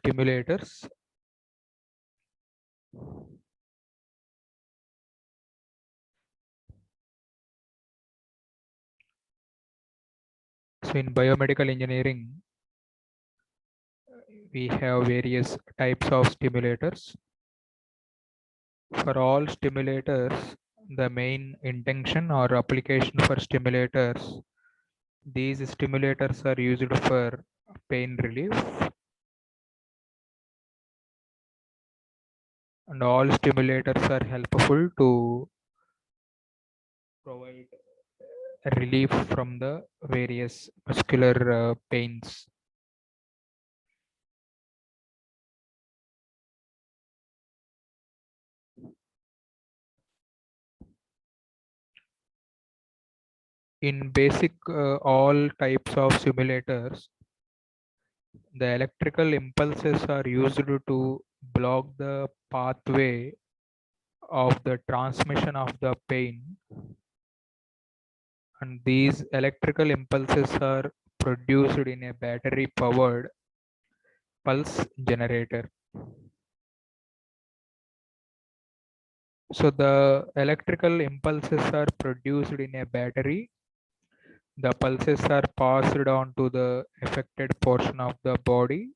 stimulators. So in biomedical engineering, we have various types of stimulators. For all stimulators, the main intention or application for stimulators, these stimulators are used for pain relief, and all stimulators are helpful to provide relief from the various muscular pains. In basic, all types of simulators, the electrical impulses are used to block the pathway of the transmission of the pain, and these electrical impulses are produced in a battery powered pulse generator. So the electrical impulses are produced in a battery. The pulses are passed on to the affected portion of the body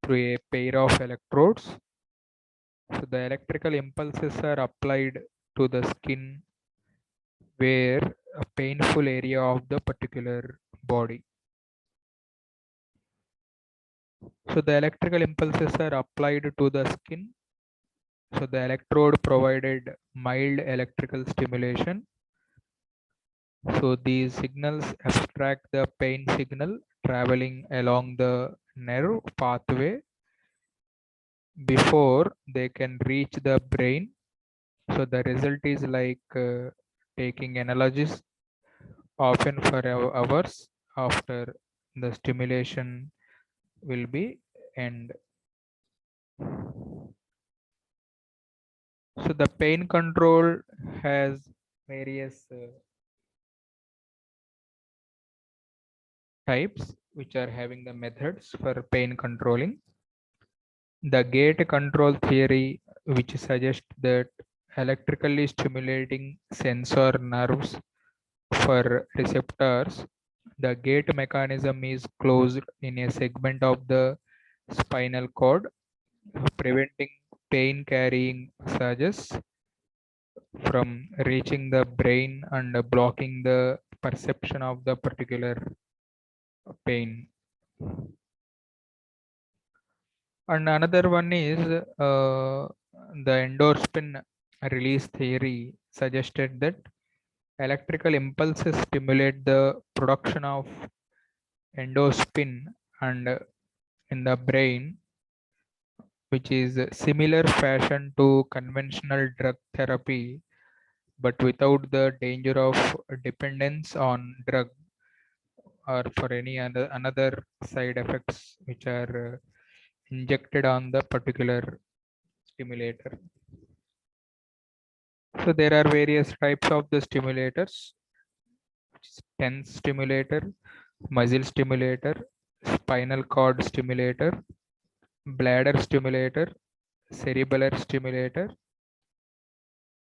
through a pair of electrodes. So the electrical impulses are applied to the skin where a painful area of the particular body. So the electrical impulses are applied to the skin. So the electrode provided mild electrical stimulation. So these signals abstract the pain signal traveling along the nerve pathway before they can reach the brain. So the result is like taking analgesics often for hours after the stimulation will be end. So the pain control has various types which are having the methods for pain controlling. The gate control theory, which suggests that electrically stimulating sensor nerves for receptors, the gate mechanism is closed in a segment of the spinal cord, preventing pain carrying surges from reaching the brain and blocking the perception of the particular pain. And another one is the endorphin release theory suggested that electrical impulses stimulate the production of endorphin and in the brain, which is a similar fashion to conventional drug therapy, but without the danger of dependence on drug or for any other another side effects which are injected on the particular stimulator. So there are various types of the stimulators, which is tense stimulator, muscle stimulator, spinal cord stimulator, bladder stimulator, cerebellar stimulator.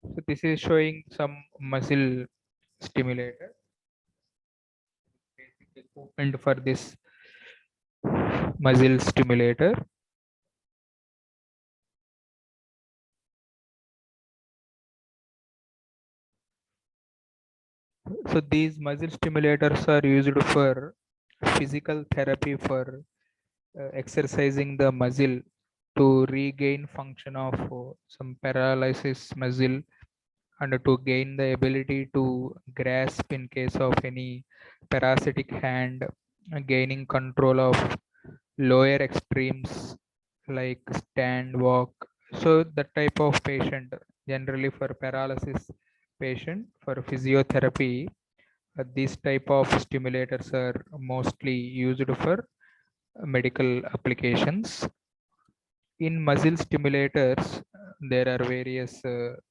So this is showing some muscle stimulator. Basic equipment for this muscle stimulator. So these muscle stimulators are used for physical therapy for exercising the muscle to regain function of some paralysis muscle and to gain the ability to grasp in case of any parasitic hand, gaining control of lower extremes like stand, walk. So the type of patient, generally for paralysis patient for physiotherapy, these type of stimulators are mostly used for medical applications. In muscle stimulators, there are various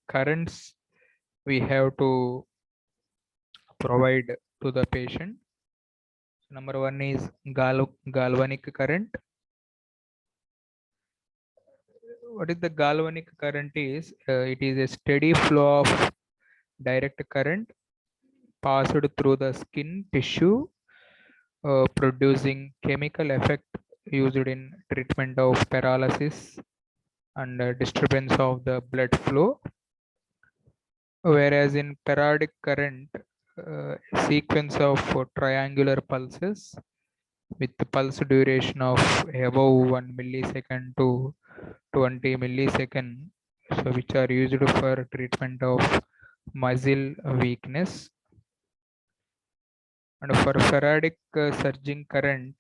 currents we have to provide to the patient. Number one is galvanic current. what is the galvanic current is? It is a steady flow of direct current passed through the skin tissue, producing chemical effect used in treatment of paralysis and disturbance of the blood flow. Whereas in periodic current, sequence of triangular pulses with the pulse duration of above 1 millisecond to 20 millisecond, so which are used for treatment of muscle weakness. And for Faradic surging current,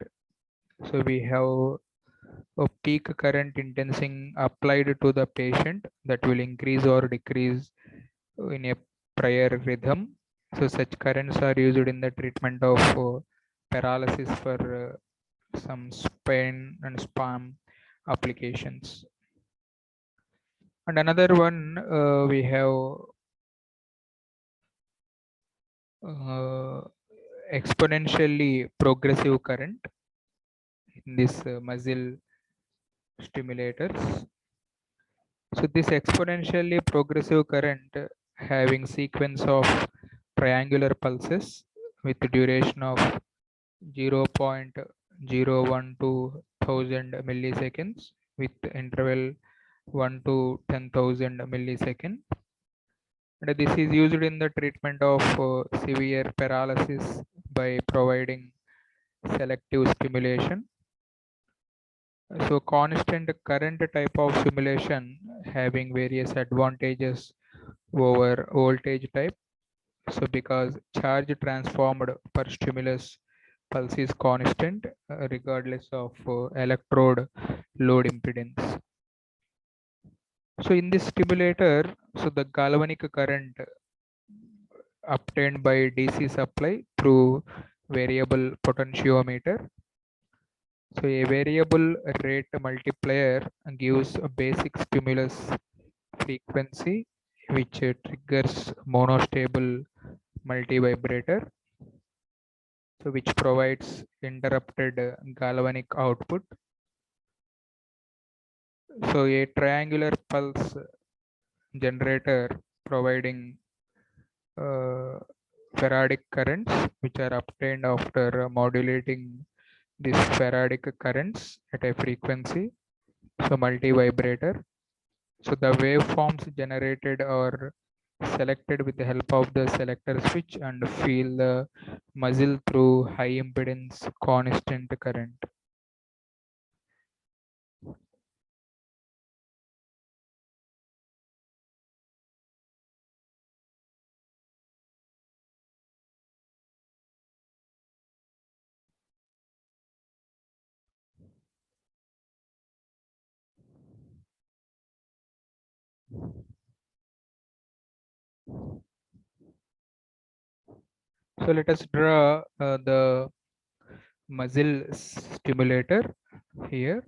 so we have a peak current intensity applied to the patient that will increase or decrease in a prior rhythm. So such currents are used in the treatment of paralysis for some spine and spam applications. And another one we have exponentially progressive current in this muscle stimulators. So this exponentially progressive current having sequence of triangular pulses with duration of 0.012 thousand milliseconds with interval 1 to 10,000 millisecond. And this is used in the treatment of severe paralysis by providing selective stimulation. So constant current type of simulation having various advantages over voltage type. So because charge transformed per stimulus pulse is constant regardless of electrode load impedance. So in this stimulator, so the galvanic current obtained by DC supply through variable potentiometer. So a variable rate multiplier gives a basic stimulus frequency which triggers monostable multivibrator, so which provides interrupted galvanic output. So a triangular pulse generator providing Faradic currents which are obtained after modulating these Faradic currents at a frequency, so multi-vibrator. So the waveforms generated are selected with the help of the selector switch and feel the muscle through high impedance constant current. So let us draw the muscle stimulator here.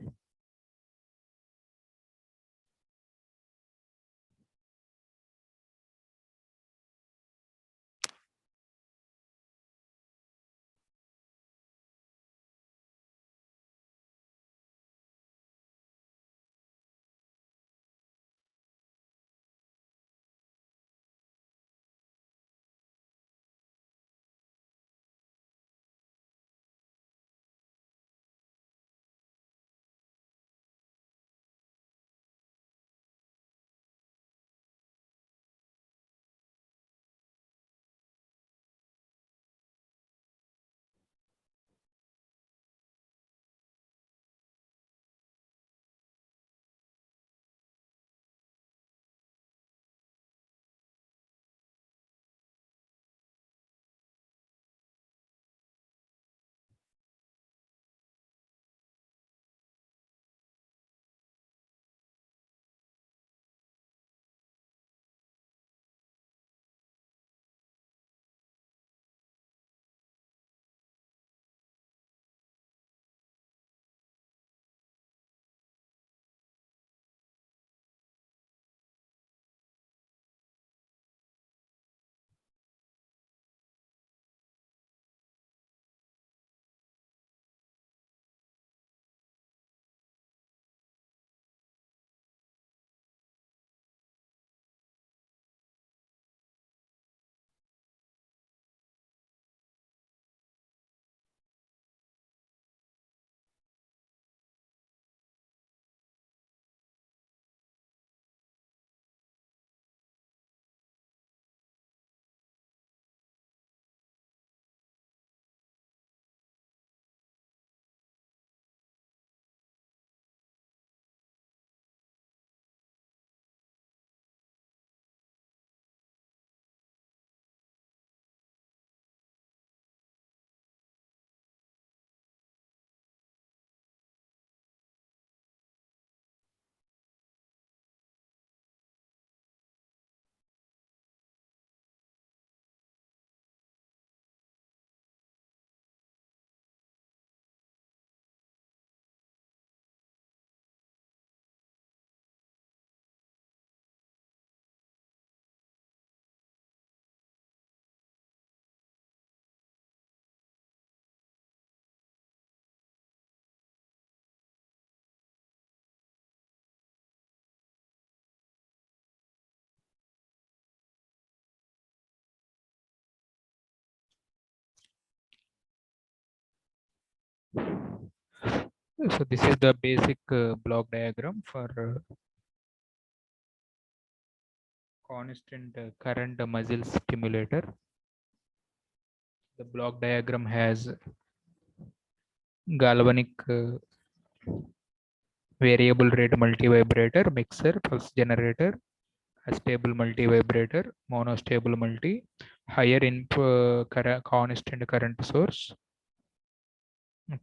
So this is the basic block diagram for constant current muzzle stimulator. The block diagram has galvanic variable rate multi-vibrator, mixer, pulse generator, a stable multi-vibrator, monostable multi, higher input constant current source,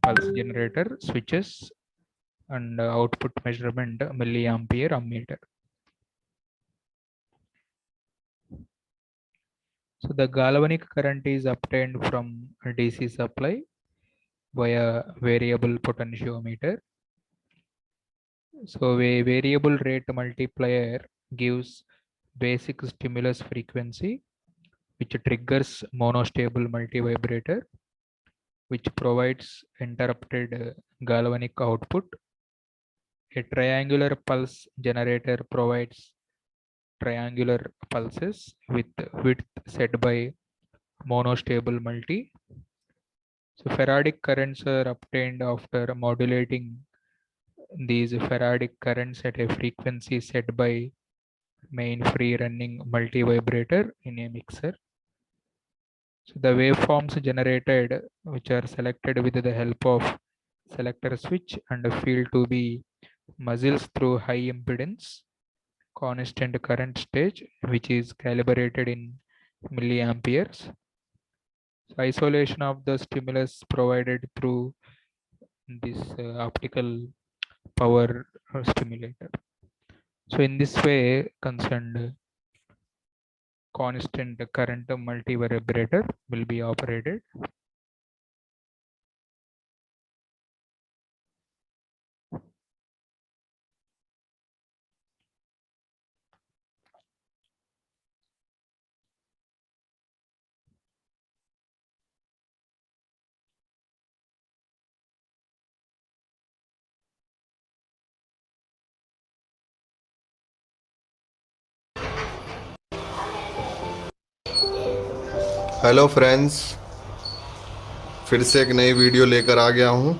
pulse generator, switches, and output measurement milliampere ammeter. So the galvanic current is obtained from a DC supply via variable potentiometer. So a variable rate multiplier gives basic stimulus frequency, which triggers monostable multivibrator, which provides interrupted galvanic output. A triangular pulse generator provides triangular pulses with width set by monostable multi. So Faradic currents are obtained after modulating these Faradic currents at a frequency set by main free running multi-vibrator in a mixer. So the waveforms generated, which are selected with the help of selector switch and field to be muzzles through high impedance constant current stage, which is calibrated in milliamperes. So isolation of the stimulus provided through this optical power stimulator. So in this way, concerned constant current multivibrator will be operated. Hello friends, फिर से एक नई video लेकर आ गया हूँ।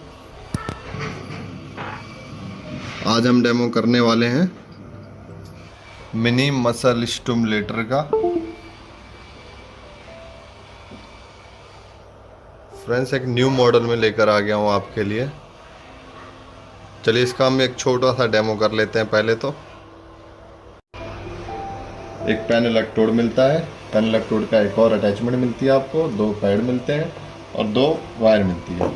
आज हम demo करने वाले हैं मिनी मसल स्टिमुलेटर का। फ्रेंड्स, एक न्यू मॉडल में लेकर आ गया हूँ आपके लिए। चलिए इसका हम एक छोटा सा डेमो कर लेते हैं। पहले तो एक पेन इलेक्ट्रोड मिलता है। पेन इलेक्ट्रोड का एक और अटैचमेंट मिलती है आपको। 2 पैड मिलते हैं और 2 वायर मिलती है।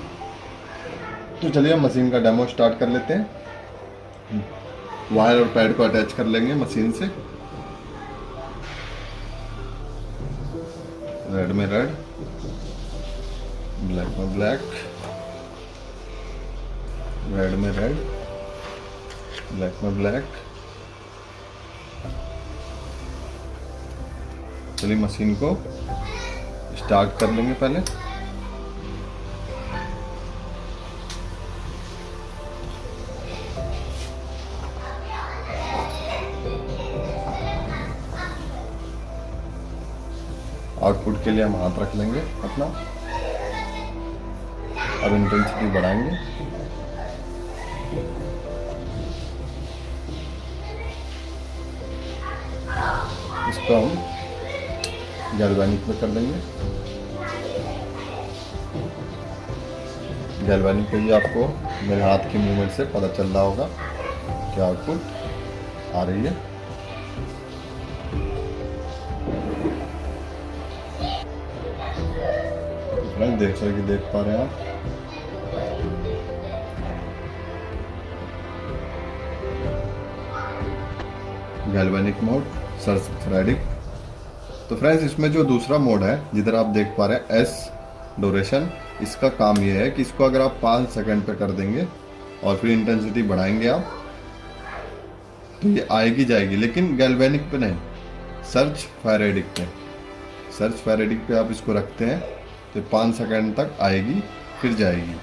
तो चलिए हम मशीन का डेमो स्टार्ट कर लेते हैं। वायर और पैड को अटैच कर लेंगे मशीन से। रेड में रेड, ब्लैक में ब्लैक, रेड में रेड, ब्लैक में ब्लैक। चलिए मशीन को स्टार्ट कर लेंगे पहले। आउटपुट के लिए हम हाथ रख लेंगे अपना। अब इंटेंसिटी बढ़ाएंगे। इसको हम गैल्वेनिक में कर देंगे। गैल्वेनिक में भी आपको मेरे हाथ की मूवमेंट से पता चल रहा होगा कि आउटपुट आ रही है। देख पा रहे हैं आप। Galvanic mode, surge faradic. तो फ्रेंड्स, इसमें जो दूसरा मोड है जिधर आप देख पा रहे हैं एस ड्यूरेशन, इसका काम ये है कि इसको अगर आप 5 सेकंड पे कर देंगे और फिर इंटेंसिटी बढ़ाएंगे आप, तो ये आएगी जाएगी, लेकिन गैल्वेनिक पे नहीं, सर्ज फैराडिक पे। सर्ज फैराडिक पे आप इसको रखते हैं तो 5 सेकंड तक आएगी फिर जाएगी।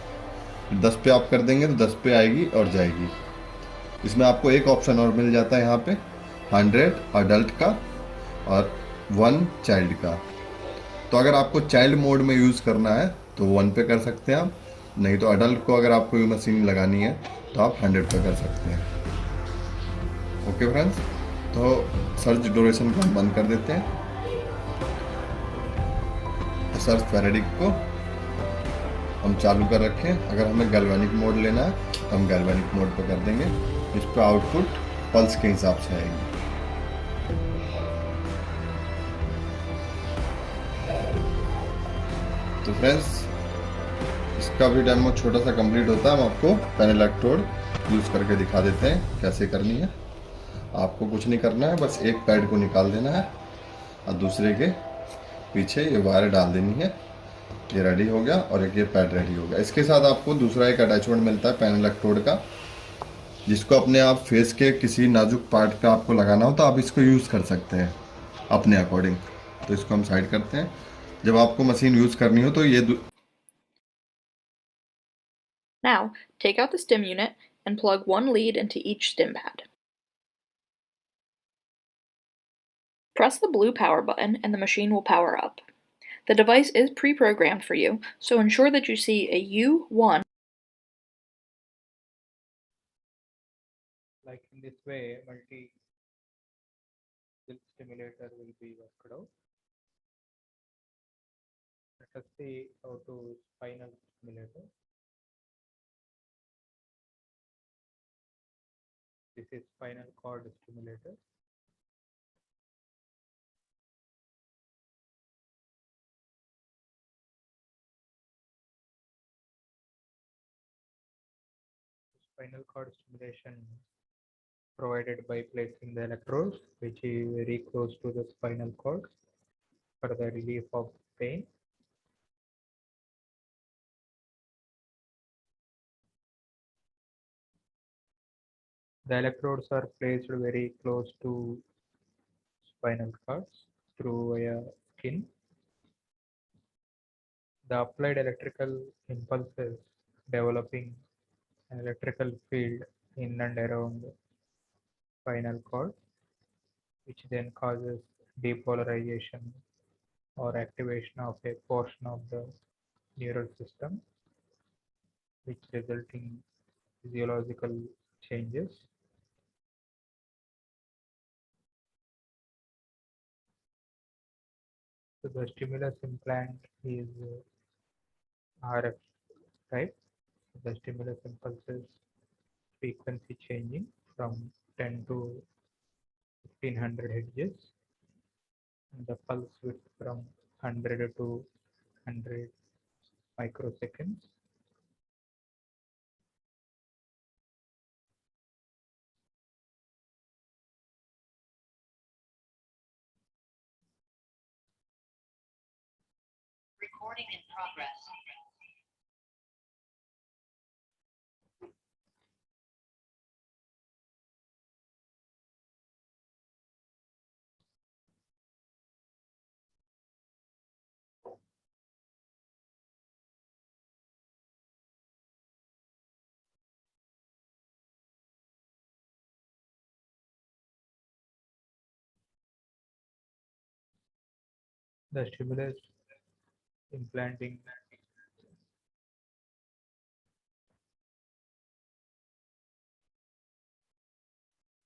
10 पे आप कर देंगे तो 10 पे आएगी और जाएगी। इसमें आपको एक ऑप्शन और मिल जाता है यहाँ पे, 100 अडल्ट का और 1 चाइल्ड का। तो अगर आपको चाइल्ड मोड में यूज़ करना है तो 1 पे कर सकते हैं आप, नहीं तो अडल्ट को अगर आपको ये मशीन लगानी है तो आप 100 पे कर सकते हैं। ओके फ्रेंड्स, तो सर्च ड्यूरेशन को हम बंद कर देते हैं। सर्च फैराडिक को हम चालू कर रखें। अगर हमें गैल्वेनिक मोड लेना है तो हम गैल्वेनिक मोड पे कर देंगे। इस पर आउटपुट पल्स के हिसाब से आएगी। तो फ्रेंड्स, इसका भी डेमो छोटा सा कंप्लीट होता है। हम आपको पेन इलेक्ट्रोड यूज़ करके दिखा देते हैं कैसे करनी है। आपको कुछ नहीं करना है, बस एक पैड को निकाल देना है और दूसरे के पीछे ये वायर डाल देनी है। ये रेडी हो गया और एक ये पैड रेडी हो गया। इसके साथ आपको दूसरा एक अटैचमेंट मिलता है पेन इलेक्ट्रोड का, जिसको अपने आप फेस के किसी नाजुक पार्ट पे आपको लगाना हो तो आप इसको यूज़ कर सकते हैं अपने अकॉर्डिंग। तो इसको हम साइड करते हैं। जब आपको मशीन यूज़ करनी हो तो ये Now, take out the stim unit and plug one lead into each stim pad. Press the blue power button and the machine will power up. The device is pre-programmed for you, so ensure that you see a U1. Like in this way, stimulator will be worked out. Let us see how to spinal stimulator. This is spinal cord stimulator. Spinal cord stimulation provided by placing the electrodes, which is very close to the spinal cord for the relief of pain. The electrodes are placed very close to spinal cords through a skin. The applied electrical impulses developing an electrical field in and around the spinal cord, which then causes depolarization or activation of a portion of the neural system, which result in physiological changes. So the stimulus implant is RF type. The stimulus impulses frequency changing from 10 to 1500 hertz, and the pulse width from 100 to 100 microseconds. Recording in progress. The stimulus implanting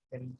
when